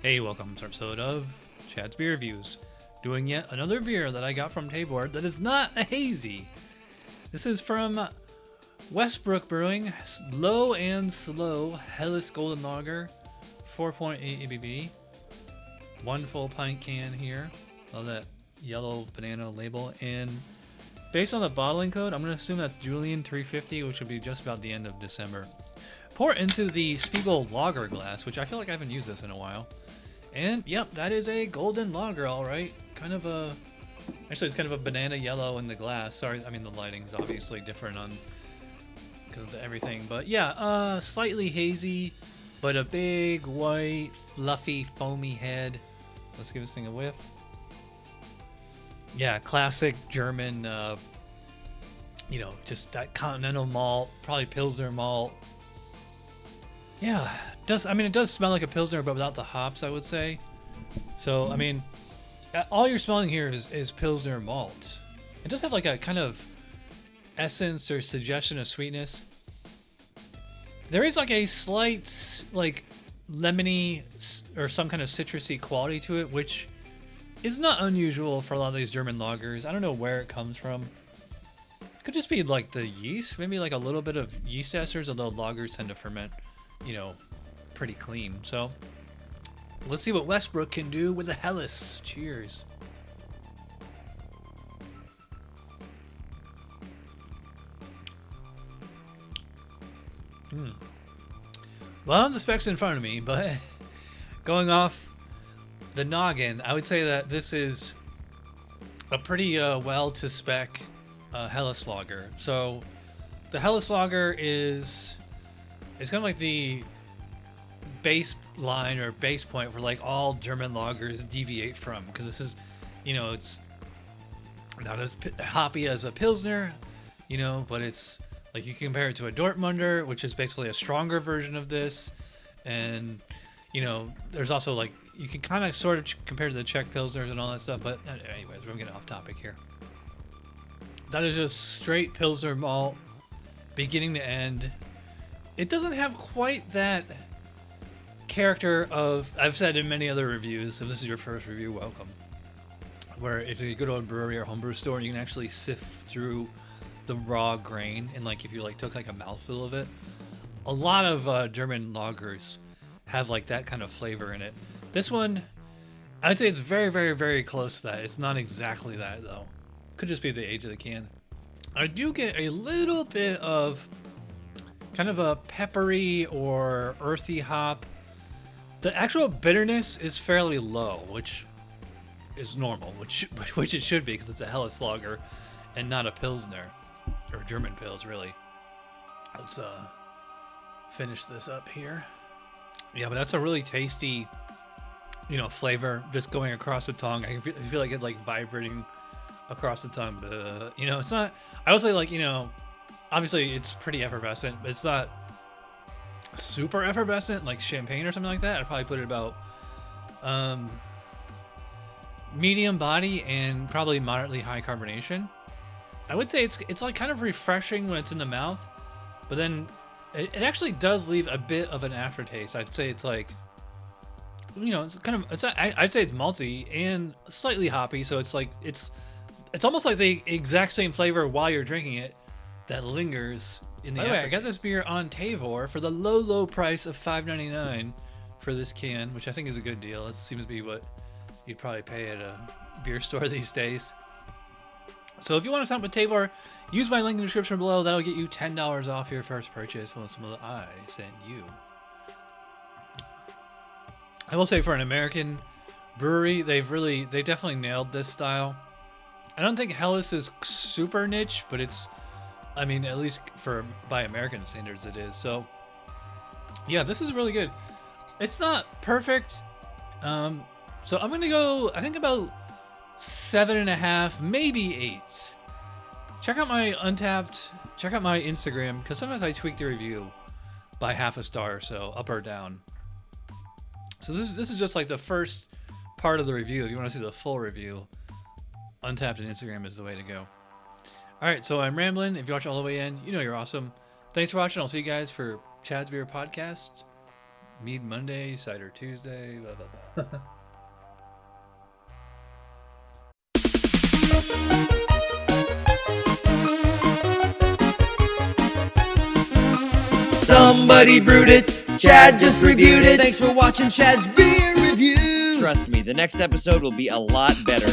Hey, welcome to an episode of Chad's Beer Reviews. Doing yet another beer that I got from Tabor that is not a hazy. This is from Westbrook Brewing, Low and Slow Helles Golden Lager, 4.8 ABV. One full pint can here. Love that yellow banana label. And based on the bottling code, I'm going to assume that's Julian 350, which will be just about the end of December. Pour it into the Spiegel lager glass, which I feel like I haven't used this in a while. And yep, that is a golden lager, all right. Actually, it's kind of a banana yellow in the glass. Sorry, I mean the lighting's obviously different on because of everything, but yeah, slightly hazy, but a big white, fluffy, foamy head. Let's give this thing a whiff. Yeah, classic German, just that continental malt, probably pilsner malt. Yeah, it does smell like a pilsner, but without the hops, I would say. So, I mean, all you're smelling here is pilsner malt. It does have like a kind of essence or suggestion of sweetness. There is like a slight like lemony or some kind of citrusy quality to it, which is not unusual for a lot of these German lagers. I don't know where it comes from. It could just be like the yeast, maybe like a little bit of yeast esters, although lagers tend to ferment, pretty clean. So let's see what Westbrook can do with the Helles. Cheers. Well, I don't have the specs in front of me, but going off the noggin, I would say that this is a pretty well to spec Helles lager. So the Helles lager it's kind of like the base line or base point where like all German lagers deviate from, because this is, it's not as hoppy as a pilsner, but it's like you can compare it to a Dortmunder, which is basically a stronger version of this, and there's also like you can kind of sort of compare to the Czech pilsners and all that stuff. But anyways, we're getting off topic here. That is just straight pilsner malt, beginning to end. It doesn't have quite that character of, I've said in many other reviews, if this is your first review, welcome, where if you go to a brewery or homebrew store, you can actually sift through the raw grain, and like if you like took like a mouthful of it. A lot of German lagers have like that kind of flavor in it. This one, I'd say it's very, very, very close to that. It's not exactly that though. Could just be the age of the can. I do get a little bit of kind of a peppery or earthy hop. The actual bitterness is fairly low, which is normal, which it should be, because it's a Helles lager and not a pilsner or German pils, really. Let's finish this up here. Yeah, but that's a really tasty, flavor just going across the tongue. I feel like it like vibrating across the tongue. It's not. I would say like obviously it's pretty effervescent, but it's not super effervescent like champagne or something like that. I'd probably put it about medium body and probably moderately high carbonation. I would say it's like kind of refreshing when it's in the mouth, but then it actually does leave a bit of an aftertaste. I'd say it's like, it's kind of, I'd say it's malty and slightly hoppy. So it's like, it's almost like the exact same flavor while you're drinking it that lingers in the aftertaste. I got this beer on Tabor for the low price of $5.99 for this can, which I think is a good deal. It seems to be what you'd probably pay at a beer store these days. So if you want to sign up with Tabor, use my link in the description below. That'll get you $10 off your first purchase, unless I sent you. I will say, for an American brewery, they definitely nailed this style. I don't think Helles is super niche, but it's, at least by American standards, it is. So yeah, this is really good. It's not perfect. So I'm gonna go, I think about 7.5, maybe 8. Check out my check out my Instagram, because sometimes I tweak the review by half a star or so, up or down. So this is just like the first part of the review. If you want to see the full review, Untappd and Instagram is the way to go. All right, so I'm rambling. If you watch all the way in, you're awesome. Thanks for watching. I'll see you guys for Chad's Beer Podcast Mead Monday, Cider Tuesday, blah, blah, blah. Somebody brewed it, Chad just reviewed it. Thanks for watching Chad's Beer Review. Trust me, the next episode will be a lot better.